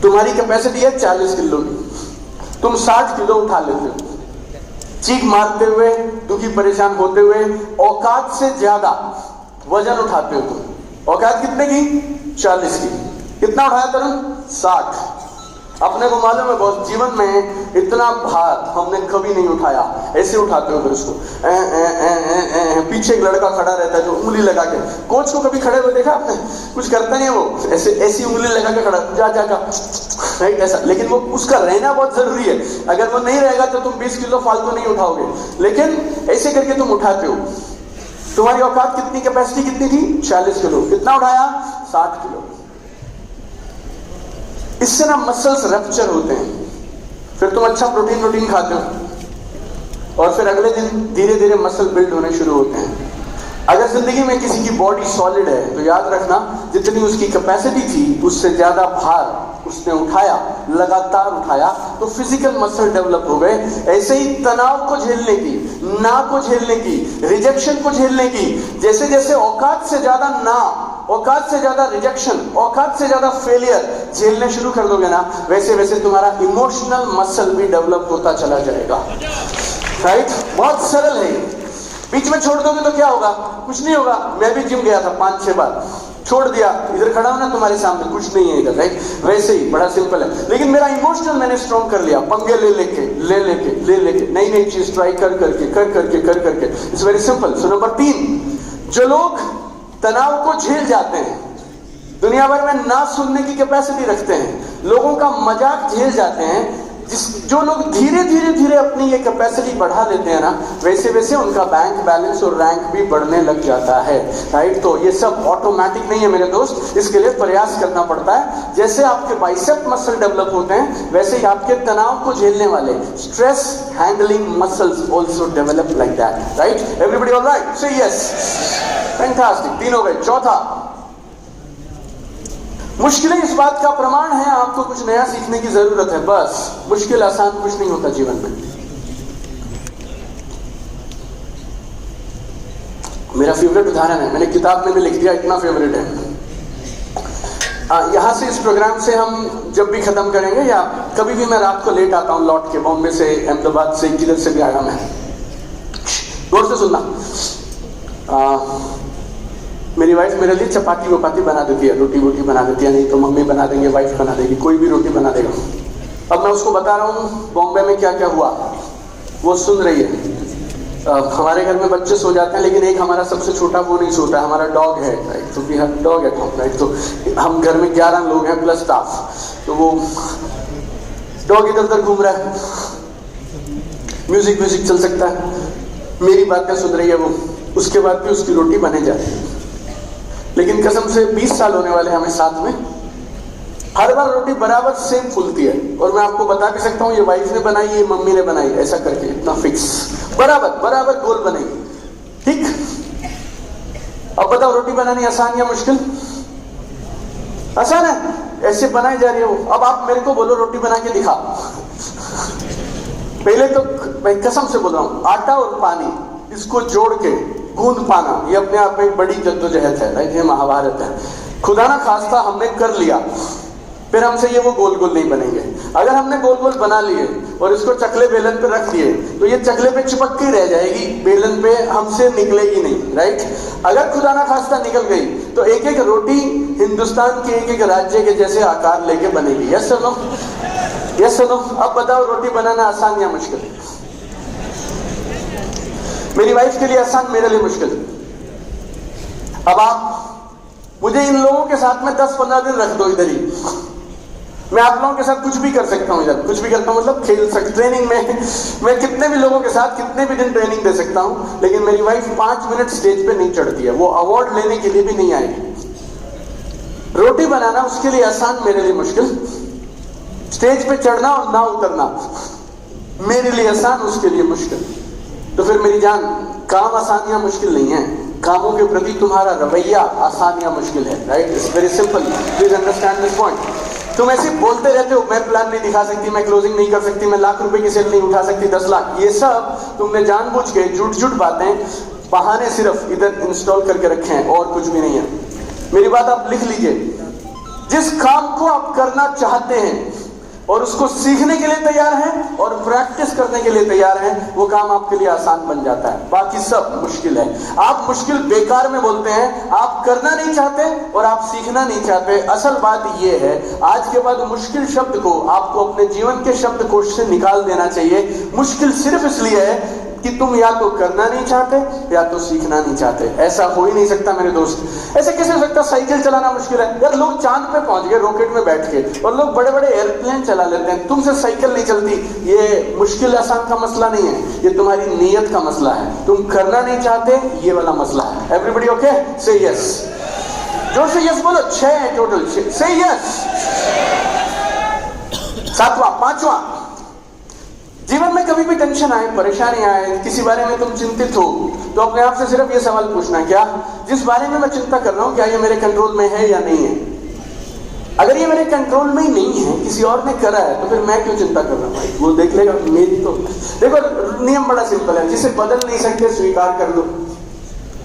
तुम्हारी कैपेसिटी है 40 किलो की, तुम 60 किलो उठा लेते हो, चीख मारते हुए, दुखी परेशान होते हुए, औकात से ज्यादा वजन उठाते हो तुम। औकात कितने की? 40 की। कितना उठाया तरुण? 60। अपने को मालूम है बहुत, जीवन में इतना भार हमने कभी नहीं उठाया। ऐसे उठाते हो फिर उसको, पीछे एक लड़का खड़ा रहता है जो उंगली लगा के, कोच को कभी खड़े हुए देखा आपने? कुछ करता नहीं है वो, ऐसे ऐसी उंगली लगा के खड़ा, जा राइट? ऐसा। लेकिन वो उसका रहना बहुत जरूरी है, अगर वो नहीं रहेगा तो तुम 20 किलो फालतू नहीं उठाओगे, लेकिन ऐसे करके तुम उठाते हो। तुम्हारी औकात कितनी, कैपेसिटी कितनी थी? 40 किलो। कितना उठाया? 60 किलो। इससे ना मसल्स रप्चर होते हैं, फिर तुम अच्छा प्रोटीन खाते हो और फिर अगले दिन धीरे धीरे मसल बिल्ड होने शुरू होते हैं। अगर जिंदगी में किसी की बॉडी सॉलिड है तो याद रखना, जितनी उसकी कैपेसिटी थी उससे ज्यादा भार उसने उठाया, लगातार उठाया, तो फिजिकल मसल डेवलप हो गए। ऐसे ही तनाव को झेलने की, ना को झेलने की, रिजेक्शन को झेलने की, जैसे जैसे औकात से ज्यादा ना, औकात से ज्यादा रिजेक्शन, औकात से ज्यादा फेलियर झेलने शुरू कर दोगे ना, वैसे वैसे तुम्हारा इमोशनल मसल भी डेवलप होता चला जाएगा, राइट? बहुत सरल है। बीच में छोड़ दोगे तो क्या होगा? कुछ नहीं होगा। मैं भी जिम गया था 5-6 बार, छोड़ दिया, इधर खड़ा हूं ना तुम्हारे सामने, कुछ नहीं है इधर, राइट? वैसे ही बड़ा सिंपल है। लेकिन मेरा इमोशनल मैंने स्ट्रॉन्ग कर लिया, पंगे ले लेके नई नई चीज ट्राई कर करके। It's very simple. So number 3, जो लोग तनाव को झेल जाते हैं, दुनिया भर में ना सुनने की कैपेसिटी रखते हैं, लोगों का मजाक झेल जाते हैं, जो लोग धीरे धीरे अपनी ये कैपेसिटी बढ़ा लेते हैं ना, वैसे वैसे उनका बैंक बैलेंस और रैंक भी बढ़ने लग जाता है, राइट? तो ये सब ऑटोमेटिक नहीं है मेरे दोस्त, इसके लिए प्रयास करना पड़ता है। जैसे आपके बाइसेप मसल डेवलप होते हैं, वैसे ही आपके तनाव को झेलने वाले stress handling muscles also develop like that, right? Everybody all right? Say yes, fantastic. 3 हो गए। चौथा, मुश्किलें इस बात का प्रमाण है आपको कुछ नया सीखने की जरूरत है, बस। मुश्किल आसान कुछ नहीं होता जीवन में। मेरा फेवरेट उदाहरण है, मैंने किताब में भी लिख दिया, इतना फेवरेट है। यहां से इस प्रोग्राम से हम जब भी खत्म करेंगे, या कभी भी मैं रात को लेट आता हूं लौट के, बॉम्बे से, अहमदाबाद से, किधर से भी आया मैं, गौर से सुनना। मेरी वाइफ मेरे लिए चपाती वपाती बना देती है, रोटी वोटी बना देती है, नहीं तो मम्मी बना देंगे, वाइफ बना देगी, कोई भी रोटी बना देगा। अब मैं उसको बता रहा हूँ बॉम्बे में क्या क्या हुआ, वो सुन रही है। हमारे घर में बच्चे सो जाते हैं, लेकिन एक हमारा सबसे छोटा वो नहीं सोता है, हमारा डॉग है, राइट। तो we have dog at home, right. तो हम घर में 11 लोग हैं प्लस स्टाफ, तो वो डॉग इधर उधर घूम रहा है, म्यूजिक चल सकता है, मेरी बातें सुन रही है वो, उसके बाद भी उसकी रोटी बने जा रही है। लेकिन कसम से 20 साल होने वाले हमें साथ में, हर बार रोटी बराबर सेम फूलती है। और मैं आपको बता भी सकता हूँ ये वाइफ ने बनाई, ये मम्मी ने बनाई, ऐसा करके इतना फिक्स, बराबर गोल बनेगी, ठीक। अब बताओ रोटी बनानी आसान या मुश्किल? आसान है, ऐसे बनाई जा रही है वो। अब आप मेरे को बोलो रोटी बना के दिखा। पहले तो मैं कसम से बोल रहा हूं, आटा और पानी इसको जोड़ के गूंद पाना, ये अपने आप में एक बड़ी जद्दोजहद है, राइट। ये महाभारत है। खुदा ना खास्ता हमने कर लिया, फिर हमसे ये वो गोल नहीं बनेंगे। अगर हमने गोल बना लिए और इसको चकले बेलन पे रख दिए, तो ये चकले पे चिपक के रह जाएगी, बेलन पे हमसे निकलेगी नहीं, राइट। अगर खुदा ना खास्ता निकल गई तो एक एक रोटी हिंदुस्तान के एक राज्य के जैसे आकार लेके बनेगी। यस सुनो, यस सुनो। अब बताओ रोटी बनाना आसान या मुश्किल? मेरी वाइफ के लिए आसान, मेरे लिए मुश्किल। अब आप मुझे इन लोगों के साथ में 10-15 दिन रख दो इधर ही, मैं आप लोगों के साथ कुछ भी कर सकता हूं, इधर कुछ भी करता हूं, मतलब खेल सकता, ट्रेनिंग में मैं कितने भी लोगों के साथ कितने भी दिन ट्रेनिंग दे सकता हूं, लेकिन मेरी वाइफ 5 मिनट स्टेज पे नहीं चढ़ती है, वो अवार्ड लेने के लिए भी नहीं आएगी। रोटी बनाना उसके लिए आसान, मेरे लिए मुश्किल। स्टेज पे चढ़ना और ना उतरना मेरे लिए आसान, उसके लिए मुश्किल। तो फिर मेरी जान, काम आसान या मुश्किल नहीं है, कामों के प्रति तुम्हारा रवैया आसान या मुश्किल है, right. It's very simple, please understand this point. तुम ऐसे बोलते रहते हो, मैं प्लान नहीं दिखा सकती, मैं क्लोजिंग नहीं कर सकती, मैं लाख रुपए की सेल नहीं उठा सकती, 10 लाख, ये सब तुमने जानबूझ के झूठ बातें, बहाने सिर्फ इधर इंस्टॉल करके रखे हैं, और कुछ भी नहीं है। मेरी बात आप लिख लीजिए, जिस काम को आप करना चाहते हैं और उसको सीखने के लिए तैयार हैं और प्रैक्टिस करने के लिए तैयार हैं, वो काम आपके लिए आसान बन जाता है, बाकी सब मुश्किल है। आप मुश्किल बेकार में बोलते हैं, आप करना नहीं चाहते और आप सीखना नहीं चाहते। असल बात ये है, आज के बाद मुश्किल शब्द को आपको अपने जीवन के शब्दकोश से निकाल देना चाहिए। मुश्किल सिर्फ इसलिए है कि तुम या तो करना नहीं चाहते या तो सीखना नहीं चाहते। ऐसा हो ही नहीं सकता मेरे दोस्त। ऐसे कैसे हो सकता? साइकिल चलाना मुश्किल है यार, लोग चांद पे पहुंच गए रॉकेट में बैठ के, और लोग बड़े बड़े एयरप्लेन चला लेते हैं, तुमसे साइकिल नहीं चलती। ये मुश्किल आसान का मसला नहीं है, ये तुम्हारी नीयत का मसला है। तुम करना नहीं चाहते, ये वाला मसला है। Everybody okay? से यस, जोर से यस बोलो। 6 है टोटल, से यस। 7वां 5वां, जीवन में कभी भी टेंशन आए, परेशानी आए, किसी बारे में तुम चिंतित हो, तो अपने आप से सिर्फ ये सवाल पूछना, क्या जिस बारे में मैं चिंता कर रहा हूं, क्या ये मेरे कंट्रोल में है या नहीं है? अगर ये मेरे कंट्रोल में ही नहीं है, किसी और ने करा है, तो फिर मैं क्यों चिंता कर रहा हूं? भाई वो देख लेगा, मेरी तो देखो नियम बड़ा सिंपल है, जिसे बदल नहीं सकते स्वीकार कर लो,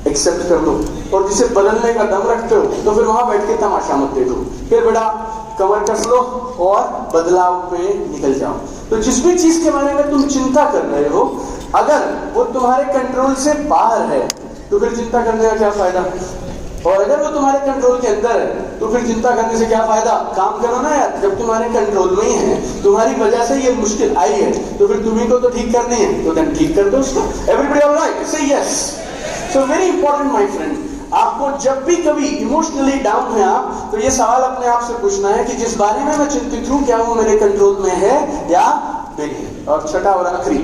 एक्सेप्ट कर लो, और जिसे बदलने का दम रखते हो तो फिर वहां बैठ के तमाशा मत देखो, फिर बेटा कमर कस लो और बदलाव पे निकल जाओ। तो जिस भी चीज के बारे में तुम चिंता कर रहे हो, अगर वो तुम्हारे कंट्रोल से बाहर है, तो फिर चिंता करने का क्या फायदा? और अगर वो तुम्हारे कंट्रोल के अंदर है, तो फिर चिंता करने से क्या फायदा? काम करो ना यार, जब तुम्हारे कंट्रोल में ही है, तुम्हारी वजह से ये मुश्किल आई है, तो फिर तुम्ही को तो ठीक करनी है, तो देन ठीक कर दो उसको। Everybody all right? से yes. So very important my friend, आपको जब भी कभी इमोशनली डाउन है आप, तो ये सवाल अपने आप से पूछना है कि जिस बारे में मैं चिंतित हूं, क्या वो मेरे कंट्रोल में है या नहीं। और छठा और आखिरी,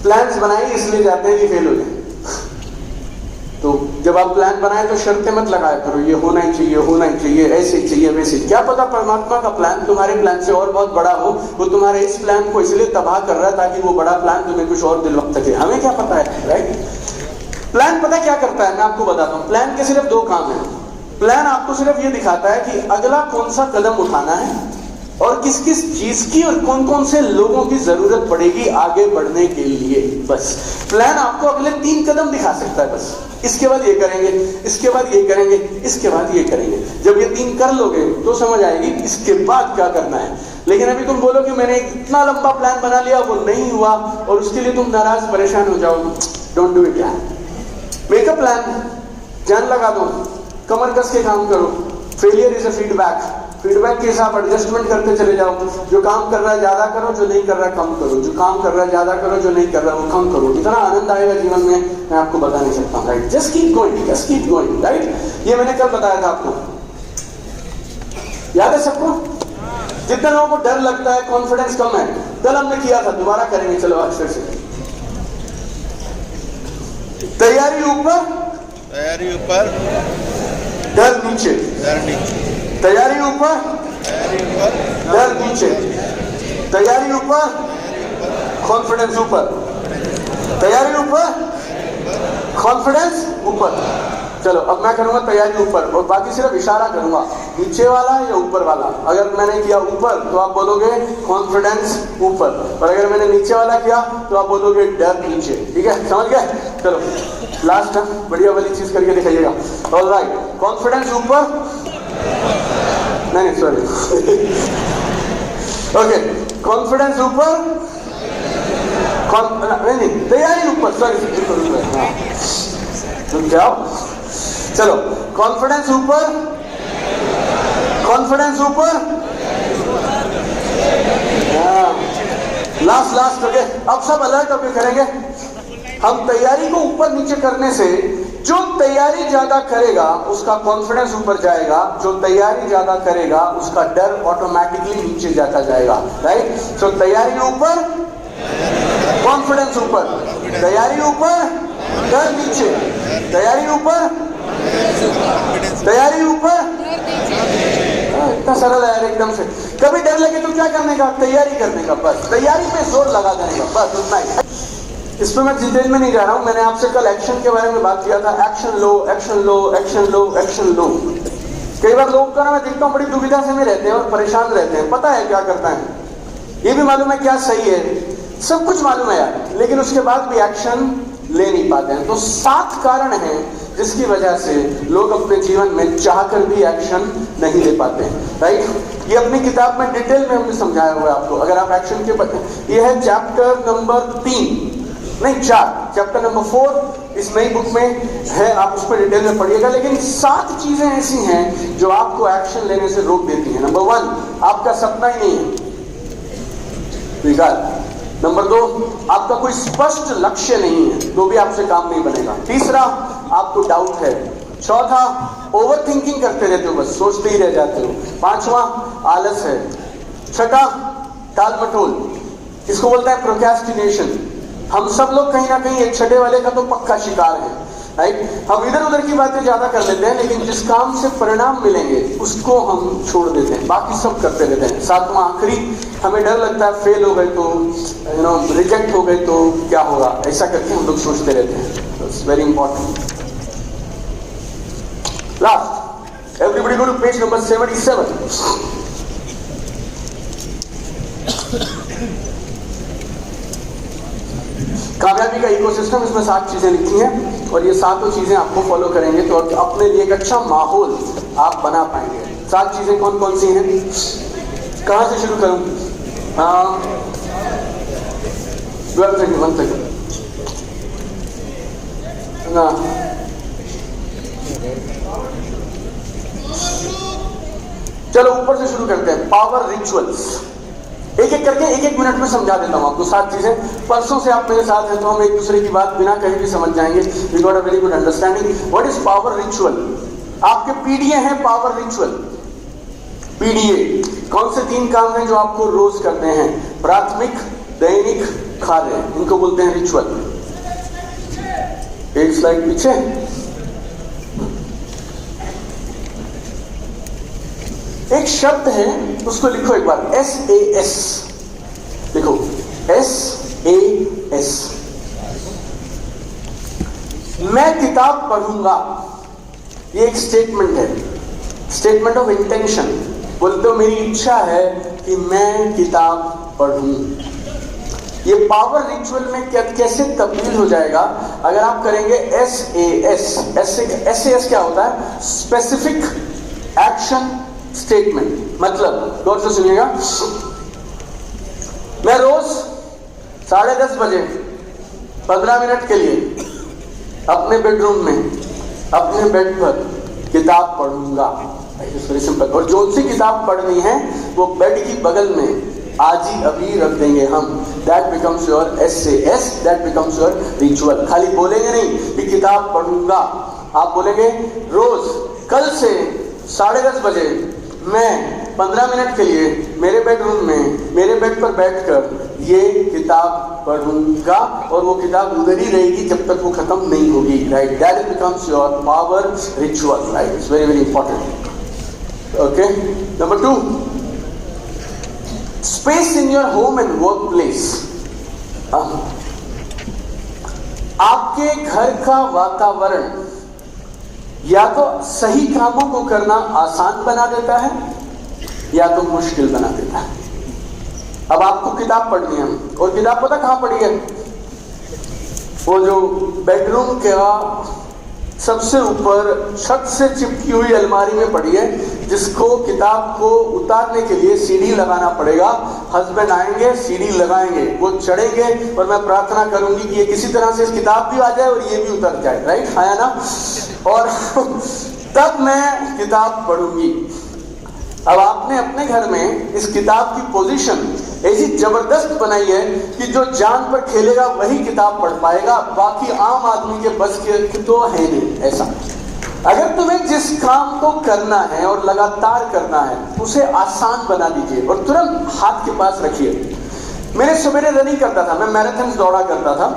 प्लान्स बनाए इसलिए जाते हैं कि फेल हो जाए। तो जब आप प्लान बनाए तो शर्तें मत लगाया करो, ये होना ही चाहिए, होना ही चाहिए, ऐसे ही चाहिए, वैसे। क्या पता परमात्मा का प्लान तुम्हारे प्लान से और बहुत बड़ा हो, वो तुम्हारे इस प्लान को इसलिए तबाह कर रहा है ताकि वो बड़ा प्लान तुम्हें कुछ और दिल वक्त सके। हमें क्या पता है, राइट? प्लान पता क्या करता है, मैं आपको बताता हूं। प्लान के सिर्फ 2 काम हैं। प्लान आपको सिर्फ ये दिखाता है कि अगला कौन सा कदम उठाना है और किस किस चीज की और कौन कौन से लोगों की जरूरत पड़ेगी आगे बढ़ने के लिए। बस प्लान आपको अगले 3 कदम दिखा सकता है, बस इसके बाद ये करेंगे, इसके बाद ये करेंगे, इसके बाद ये करेंगे। जब ये 3 कर लोगे तो समझ आएगी इसके बाद क्या करना है। लेकिन अभी तुम बोलो कि मैंने इतना लंबा प्लान बना लिया, वो नहीं हुआ, और उसके लिए तुम नाराज परेशान हो जाओगे। डोंट डू इट यार। मेक अ प्लान, जान लगा दो, कमर कस के काम करो। Failure is a feedback. Feedback के हिसाब एडजस्टमेंट करते चले जाओ। जो काम कर रहा है ज्यादा करो, जो नहीं कर रहा है कम करो, जो काम कर रहा है ज्यादा करो, जो नहीं कर रहा है वो कम करो। इतना आनंद आएगा जीवन में, मैं आपको बता नहीं सकता। Right, just keep going, just keep going. Right, ये मैंने कल बताया था आपको, याद है सबको? जितने लोगों को डर लगता है, कॉन्फिडेंस कम है, कल हमने किया था, दोबारा करेंगे। चलो आज फिर से। तैयारी ऊपर, तैयारी ऊपर, डर नीचे, डर नीचे, तैयारी ऊपर, तैयारी ऊपर, डर नीचे, तैयारी ऊपर, कॉन्फिडेंस ऊपर, तैयारी ऊपर, कॉन्फिडेंस ऊपर। चलो अब मैं करूंगा तैयारी ऊपर, और बाकी सिर्फ इशारा करूंगा, नीचे वाला या ऊपर वाला। अगर मैंने किया ऊपर तो आप बोलोगे कॉन्फिडेंस ऊपर, और अगर मैंने नीचे वाला किया तो आप बोलोगे डर नीचे। ठीक है, समझ गए? चलो लास्ट बढ़िया वाली चीज करके दिखाइएगा। ऑलराइट, कॉन्फिडेंस ऊपर, नहीं सॉरी, ओके, कॉन्फिडेंस ऊपर, नहीं तैयारी ऊपर, सॉरी, तुम जाओ। चलो कॉन्फिडेंस ऊपर, कॉन्फिडेंस ऊपर, लास्ट ओके। अब सब अलर्ट होके करेंगे। हम तैयारी को ऊपर नीचे करने से जो तैयारी ज्यादा करेगा उसका कॉन्फिडेंस ऊपर जाएगा, जो तैयारी ज्यादा करेगा उसका डर ऑटोमेटिकली नीचे जाता जाएगा। राइट, सो तैयारी ऊपर, कॉन्फिडेंस ऊपर, तैयारी ऊपर, डर नीचे, तैयारी ऊपर, तैयारी ऊपर। इतना सरल है यार एकदम से। कभी डर लगे तो क्या करने का? तैयारी करने का, बस तैयारी पे जोर लगा देने का, बस उतना ही। इस पर मैं डिटेल में नहीं जा रहा हूं। मैंने आपसे कल एक्शन के बारे में बात किया था। एक्शन लो, एक्शन लो, एक्शन लो, एक्शन लो। कई बार लोग को ना मैं देखता हूं बड़ी दुविधा से में रहते हैं और परेशान रहते हैं। पता है क्या करता है, ये भी मालूम है क्या सही है, सब कुछ मालूम है यार, लेकिन उसके बाद भी एक्शन ले नहीं पाते हैं। तो 7 कारण हैं जिसकी वजह से लोग अपने जीवन में चाहकर भी एक्शन नहीं ले पाते हैं। राइट, ये अपनी किताब में डिटेल में हमने समझाया हुआ है आपको। अगर आप एक्शन के, ये है चैप्टर नंबर 3 नहीं 4, चैप्टर नंबर 4 इस नई बुक में है, आप उस पर डिटेल में पढ़िएगा। लेकिन 7 चीजें ऐसी हैं जो आपको एक्शन लेने से रोक देती हैं। नंबर 1, आपका सपना ही नहीं है, बेकार। नंबर 2, आपका कोई स्पष्ट लक्ष्य नहीं है, तो भी आपसे काम नहीं बनेगा। तीसरा, आपको डाउट है। चौथा, ओवर थिंकिंग करते रहते हो, बस सोचते ही रह जाते हो। 5वां, आलस है। छठा, टाल मटोल, इसको बोलते हैं प्रोक्रेस्टिनेशन। हम सब लोग कहीं ना कहीं एक छठे वाले का तो पक्का शिकार है। राइट, हम इधर उधर की बातें ज्यादा कर लेते हैं, लेकिन जिस काम से परिणाम मिलेंगे उसको हम छोड़ देते हैं, बाकी सब करते रहते हैं। 7वां आखिरी, हमें डर लगता है फेल हो गए तो, रिजेक्ट हो गए तो क्या होगा, ऐसा करके हम लोग सोचते रहते हैं। It's very important. Last, everybody go to page number 77। कामयाबी का इकोसिस्टम, इसमें 7 चीजें लिखी हैं और ये 7 चीजें आपको फॉलो करेंगे तो अपने लिए एक अच्छा माहौल आप बना पाएंगे। 7 चीजें कौन कौन सी हैं? कहां से शुरू करूं? चलो ऊपर से शुरू करते हैं। पावर रिचुअल्स, एक एक करके 1-1 मिनट में समझा देता हूं आपको। 7 चीजें। परसों से आप मेरे साथ हैं तो हम एक दूसरे की बात बिना कहीं भी समझ जाएंगे। We got a very good understanding. What is power ritual? आपके पीडीए हैं पावर रिचुअल। पीडीए कौन से 3 काम हैं जो आपको रोज करने हैं? प्राथमिक, दैनिक, कार्य, इनको बोलते हैं रिचुअल। एक स्लाइड पीछे। एक शब्द है, उसको लिखो एक बार, SAS लिखो, SAS। मैं किताब पढ़ूंगा, ये एक स्टेटमेंट है, स्टेटमेंट ऑफ इंटेंशन। बोलते हो मेरी इच्छा है कि मैं किताब पढ़ूं। ये पावर रिचुअल में कैसे तब्दील हो जाएगा अगर आप करेंगे SAS क्या होता है? Specific action statement. मतलब गौर से सुनिएगा, मैं रोज 10:30 बजे 15 मिनट के लिए अपने बेडरूम में अपने बेड पर किताब पढ़ूंगा। It's very simple. और जो सी किताब पढ़नी है वो बेड की बगल में आज ही अभी रख देंगे हम। That becomes your SAS, that becomes your ritual. खाली बोलेंगे नहीं कि किताब पढ़ूंगा, आप बोलेंगे रोज कल से 10:30 बजे मैं 15 मिनट के लिए मेरे बेडरूम में मेरे बेड पर बैठकर ये किताब पढ़ूंगा, और वो किताब उधर ही रहेगी जब तक वो खत्म नहीं होगी, right. That becomes your power ritual, right. It's very very important. Okay, number 2, space in your home and work place. आपके घर का वातावरण या तो सही कामों को करना आसान बना देता है या तो मुश्किल बना देता है। अब आपको किताब पढ़नी है, और किताब पता कहां पढ़ी है? वो जो बेडरूम का सबसे ऊपर छत से चिपकी हुई अलमारी में पड़ी है, जिसको किताब को उतारने के लिए सीढ़ी लगाना पड़ेगा। हस्बैंड आएंगे, सीढ़ी लगाएंगे, वो चढ़ेंगे, और मैं प्रार्थना करूंगी कि ये किसी तरह से इस किताब भी आ जाए और ये भी उतर जाए, राइट, है ना। और तब मैं किताब पढ़ूंगी। अब आपने अपने घर में इस किताब की पोजीशन ऐसी जबरदस्त बनाई है कि जो जान पर खेलेगा वही किताब पढ़ पाएगा, बाकी आम आदमी के बस के तो है नहीं ऐसा। अगर तुम्हें जिस काम को करना है और लगातार करना है उसे आसान बना दीजिए और तुरंत हाथ के पास रखिए। मैंने सवेरे रनिंग करता था, मैं मैराथन दौड़ा करता था।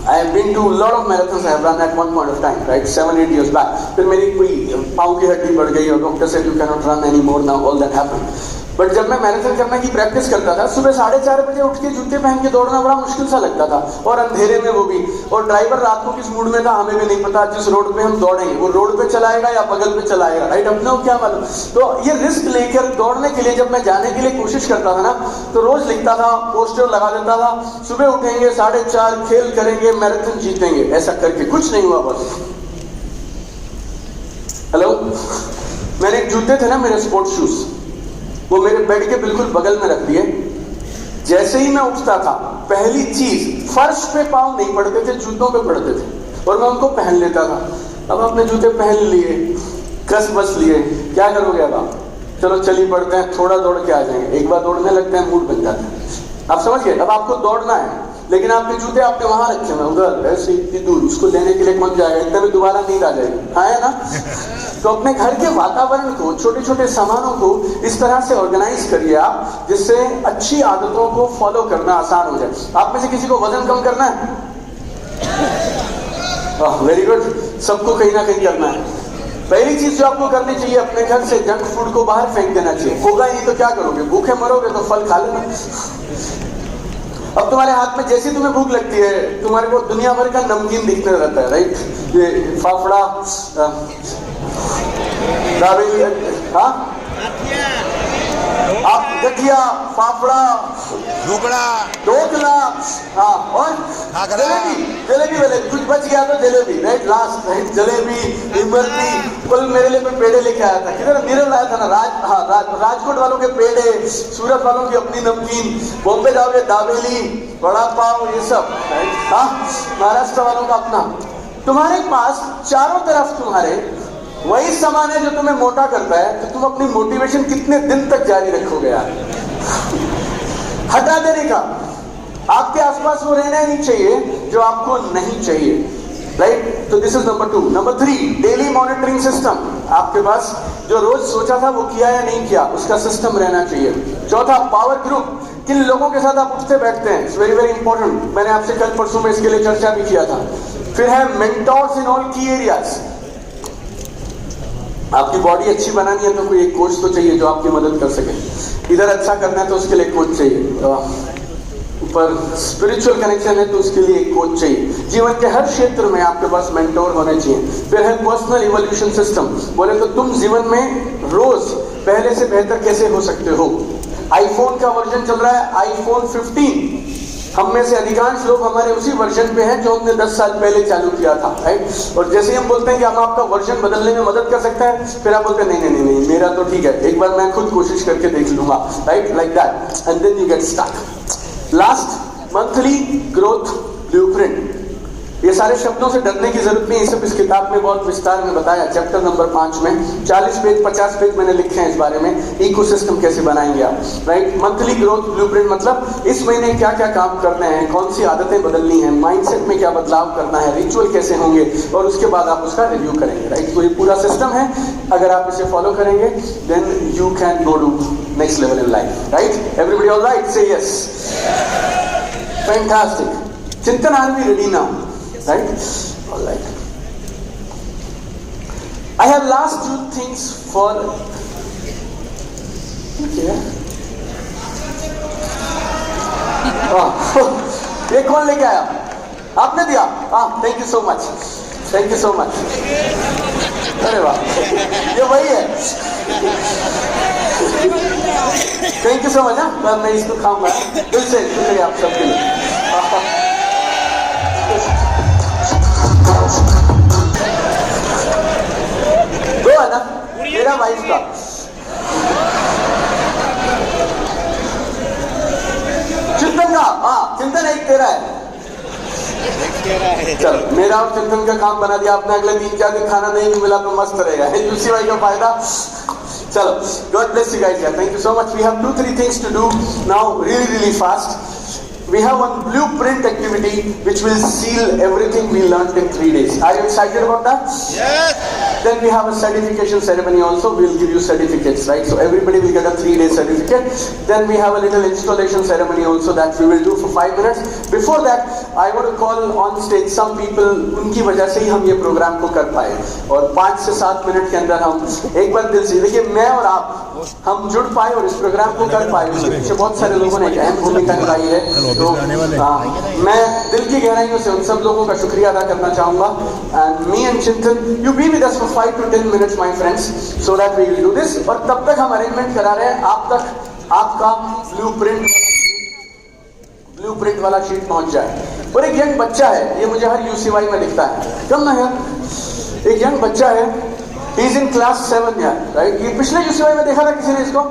I have been to a lot of marathons. I have run at one point of time, right? 7-8 years back. फिर मेरी कोई पाँव की हड्डी बढ़ गई और डॉक्टर से you cannot run anymore now. All that happened. But जब मैं मैराथन करने की प्रैक्टिस करता था, सुबह 4:30 बजे उठ के जूते पहन के दौड़ना बड़ा मुश्किल सा लगता था, और अंधेरे में वो भी। और ड्राइवर रात को किस मूड में था हमें भी नहीं पता। जिस रोड पे हम दौड़ेंगे वो रोड पे चलाएगा या बगल पे चलाएगा, राइट, अपने को क्या मालूम। तो ये रिस्क लेकर दौड़ने के लिए जब मैं जाने के लिए कोशिश करता था ना, तो रोज लिखता था, पोस्टर लगा देता था, सुबह उठेंगे 4:30, खेल करेंगे, मैराथन जीतेंगे। ऐसा करके कुछ नहीं हुआ बस। हेलो, मैंने जूते थे ना मेरे स्पोर्ट्स शूज, वो मेरे बेड के बिल्कुल बगल में रख दिए। जैसे ही मैं उठता था, पहली चीज फर्श पे पांव नहीं पड़ते थे, जूतों पे पड़ते थे, और मैं उनको पहन लेता था। अब आपने जूते पहन लिए, कस बस लिए, क्या करोगे अब आप? चलो चली पड़ते हैं, थोड़ा दौड़ के आ जाएंगे। एक बार दौड़ने लगते हैं मूड बन जाता है। आप समझ गए? अब आपको दौड़ना है, लेकिन आपके जूते आपने वहां रखे हैं उधर, ऐसे इतनी दूर, उसको लेने के लिए कौन जाएगा? इतने में दोबारा नींद आ जाएगी, है ना। तो अपने घर के वातावरण को, छोटे छोटे सामानों को इस तरह से ऑर्गेनाइज करिए आप, जिससे अच्छी आदतों को फॉलो करना आसान हो जाए। आप में से किसी को वजन कम करना है? वेरी गुड, सबको कहीं ना कहीं करना है। पहली चीज जो आपको करनी चाहिए, अपने घर से जंक फूड को बाहर फेंक देना चाहिए। होगा ही नहीं तो क्या करोगे? भूखे मरोगे तो फल खा लेना। अब तुम्हारे हाथ में जैसी तुम्हें भूख लगती है, तुम्हारे को दुनिया भर का नमकीन दिखने रहता है, राइट। ये फाफड़ा, दाबेली, हाँ, आप गठिया, फाफड़ा, ढोकला, हाँ, और जलेबी, कुछ बच गया तो jalebi, right, last, right, jalebi, Imarti. कल मेरे लिए पेड़े लेके आया था, किधर नीरव लाया था ना, राजकोट वालों के पेड़े, सूरत वालों की अपनी नमकीन, बॉम्बे जाओगे दाबेली, बड़ा पाव, ये सब, राइट, हाँ, महाराष्ट्र वालों का अपना। तुम्हारे पास चारों तरफ तुम्हारे वही सामान है जो तुम्हें मोटा करता है, तो तुम अपनी मोटिवेशन कितने दिन तक जारी रखोगे यार? हटा देने का। आपके आसपास वो रहना ही नहीं चाहिए जो आपको नहीं चाहिए, राइट। तो this is number 2। Number 3, daily monitoring system. आपके पास जो रोज सोचा था वो किया या नहीं किया, उसका सिस्टम रहना चाहिए। चौथा, पावर ग्रुप। किन लोगों के साथ आप उठते बैठते हैं, इट्स वेरी वेरी इंपॉर्टेंट। मैंने आपसे कल परसों में इसके लिए चर्चा भी किया था। फिर है मेंटोर्स इन ऑल की एरियाज। आपकी बॉडी अच्छी बनानी है तो कोई एक कोच तो चाहिए जो आपकी मदद कर सके। इधर अच्छा करना है तो उसके लिए कोच चाहिए। ऊपर स्पिरिचुअल कनेक्शन है तो उसके लिए एक कोच चाहिए। जीवन के हर क्षेत्र में आपके पास मेंटोर होने चाहिए। फिर है पर्सनल इवोल्यूशन सिस्टम। बोले तो तुम जीवन में रोज पहले से बेहतर कैसे हो सकते हो। आईफोन का वर्जन चल रहा है आईफोन 15। हम में से अधिकांश लोग हमारे उसी वर्जन पे हैं जो हमने 10 साल पहले चालू किया था, राइट। और जैसे ही हम बोलते हैं कि हम आपका वर्जन बदलने में मदद कर सकते हैं, फिर आप बोलते हैं नहीं नहीं नहीं मेरा तो ठीक है, एक बार मैं खुद कोशिश करके देख लूंगा, right, like that, and then you get stuck. Last, monthly growth blueprint. ये सारे शब्दों से डरने की जरूरत नहीं है, सब इस किताब में बहुत विस्तार में बताया। चैप्टर नंबर 5 में 40 पेज 50 पेज मैंने लिखे हैं इस बारे में, इकोसिस्टम कैसे बनाएंगे आप, राइट। मंथली ग्रोथ ब्लूप्रिंट मतलब इस महीने क्या क्या काम करने हैं, कौन सी आदतें बदलनी है, माइंडसेट में क्या बदलाव करना है, रिचुअल कैसे होंगे, और उसके बाद आप उसका रिव्यू करेंगे, राइट। तो ये पूरा सिस्टम है, अगर आप इसे फॉलो करेंगे then you can go to next level in life, right. Everybody all right, say yes, fantastic. Chintan, are we ready now? Right? All right. I have last 2 things for. Okay. ये कौन लेके आया? आपने दिया? Thank you so much, thank you so much. अरे वाह, ये वही है। Thank you so much. मैं इसको खाऊंगा दिल से, शुक्रिया आप सबके लिए। दो है ना, मेरा 22 का। चिंतन का, चिंतन एक तेरा है। चलो, मेरा और चिंतन का काम बना दिया आपने। अगले 3-4 दिन खाना नहीं भी मिला तो मस्त रहेगा, यूसी भाई का फायदा। चलो, God bless you guys. Thank you so much. We have 2-3 things to do now, really fast. We have one blueprint activity which will seal everything we learned in 3 days. Are you excited about that? Yes. Then we have a certification ceremony also. We'll give you certificates, right? So everybody will get a 3-day certificate. Then we have a little installation ceremony also that we will do for 5 minutes. Before that, I want to call on stage some people. उनकी वजह से ही हम ये programme को कर पाए, और 5 से 7 मिनट के अंदर हम एक बार दिल से देखिए, मैं और आप हम जुड़ पाए और इस प्रोग्राम को कर पाए। उसके पीछे बहुत सारे लोगों ने एक अहम भूमिका निभाई है। तो मैं दिल की गहराइयों से उन सब लोगों का शुक्रिया अदा करना चाहूंगा। And me and Chintan, you be with us for 5 to 10 minutes my friends, so that we will do this. और तब तक हम अरेंजमेंट करा रहे हैं, आप तक आपका ब्लूप्रिंट वाला शीट पहुंच जाए। और एक यंग बच्चा है, ये मुझे हर यूसीवाई में दिखता है, कम ना यार, एक यंग बच्चा है, ही इज इन क्लास 7 यार, राइट। ये पिछले यूसीवाई में देखा था किसी ने इसको,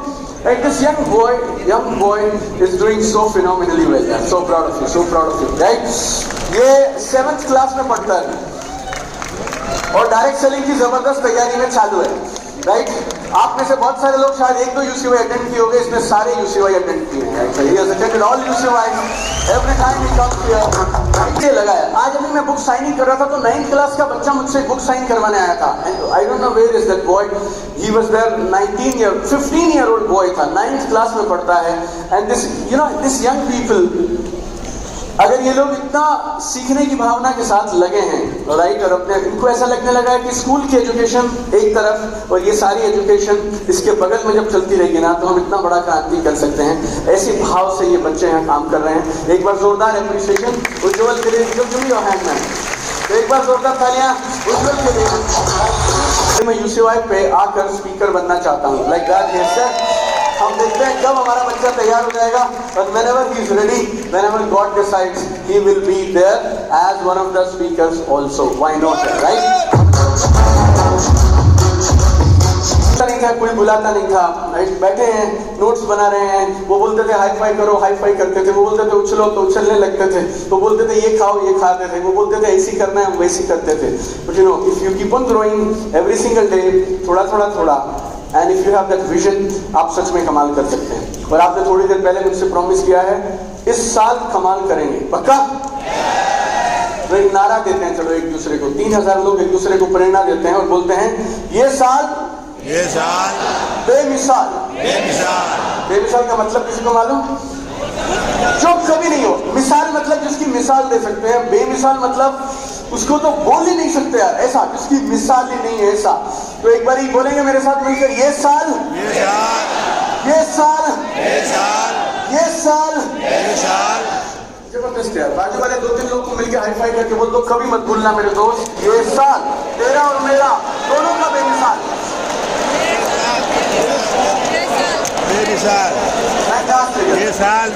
right? This young boy is doing so phenomenally well. I'm so proud of you, so proud of you, right? ये 7th क्लास में पढ़ता है और डायरेक्ट सेलिंग की जबरदस्त तैयारी में चालू है, राइट। आप में से बहुत सारे लोग शायद 1-2 यूसीवाई अटेंड किए होंगे, इसने सारे यूसीवाई अटेंड किए हैं। He has attended all UCY. Every time he comes here, ये लगा है। आज अभी मैं बुक साइनिंग कर रहा था तो 9th क्लास का बच्चा मुझसे बुक साइन करवाने आया था। I don't know where is that boy. He was there, 15-year-old boy था, 9th क्लास में पढ़ता है। And this young people, अगर ये लोग इतना सीखने की भावना के साथ लगे हैं, राइट, और अपने इनको ऐसा लगने लगा है कि स्कूल की एजुकेशन एक तरफ और ये सारी एजुकेशन इसके बगल में जब चलती रहेगी ना तो हम इतना बड़ा क्रांति कर सकते हैं। ऐसे भाव से ये बच्चे यहाँ काम कर रहे हैं। एक बार जोरदार एप्रिसिएशन उज्जवल के लिए, तो एक बार जोरदार तालियां उज्जवल के लिए। मैं यूसीवाई पे आकर स्पीकर बनना चाहता हूँ, लाइक दैट। यस सर, हम देखते हैं कब हमारा बच्चा तैयार हो जाएगा, और whenever he is ready, whenever God decides, he will be there as one of the speakers also. Why not, right? नहीं था, कोई बुलाता नहीं था, बैठे हैं, नोट्स बना रहे हैं। वो बोलते थे हाई फाई करो, हाई फाई करते थे। वो बोलते थे उछलो तो उछलने लगते थे। वो बोलते थे ये खाओ, ये खाते थे। वो बोलते थे ऐसी करना है, हम वैसी करते थे। But you know, if you keep on growing every single day, थोड़ा, and if you have that vision, आप सच में कमाल कर सकते हैं। और आपने थोड़ी देर पहले मुझसे प्रॉमिस किया है, इस साल कमाल करेंगे, पक्का? तो एक नारा देते हैं, चलो एक दूसरे को, 3000 लोग एक दूसरे को प्रेरणा देते हैं और बोलते हैं ये साल बेमिसाल। बेमिसाल का मतलब किसी को मालूम? जो कभी नहीं हो। मिसाल मतलब जिसकी मिसाल दे सकते हैं, बेमिसाल मतलब उसको तो बोल ही नहीं सकते यार, ऐसा जिसकी मिसाल ही नहीं है, ऐसा। तो एक बार ही बोलेंगे मेरे साथ मिलकर, ये साल जबरदस्त यार। बाजू वाले 2-3 लोग को मिलकर हाई फाई करके बोल दो, कभी मत भूलना मेरे दोस्त, ये साल तेरा और मेरा दोनों का बेमिसाल। ये साल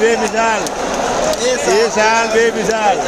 बेमिसाल।